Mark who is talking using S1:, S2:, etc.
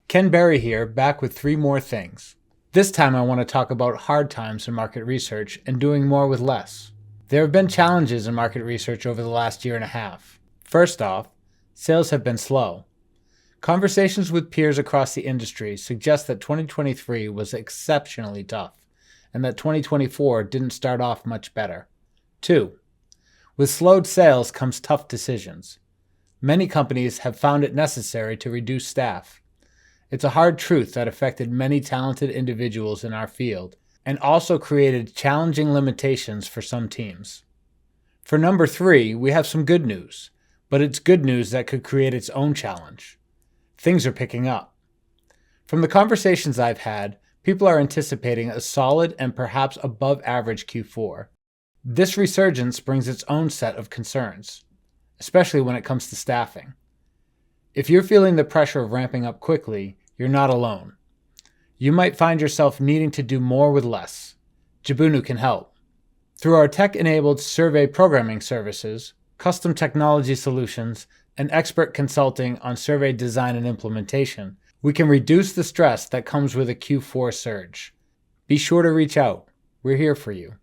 S1: Ken Berry here, back with 3 more things. This time I want to talk about hard times in market research and doing more with less. There have been challenges in market research over the last year and a half. First off, sales have been slow. Conversations with peers across the industry suggest that 2023 was exceptionally tough, and that 2024 didn't start off much better. 2. With slowed sales comes tough decisions. Many companies have found it necessary to reduce staff. It's a hard truth that affected many talented individuals in our field and also created challenging limitations for some teams. For number 3, we have some good news, but it's good news that could create its own challenge. Things are picking up. From the conversations I've had, people are anticipating a solid and perhaps above average Q4. This resurgence brings its own set of concerns, especially when it comes to staffing. If you're feeling the pressure of ramping up quickly, you're not alone. You might find yourself needing to do more with less. Jibunu can help. Through our tech-enabled survey programming services, custom technology solutions, and expert consulting on survey design and implementation, we can reduce the stress that comes with a Q4 surge. Be sure to reach out. We're here for you.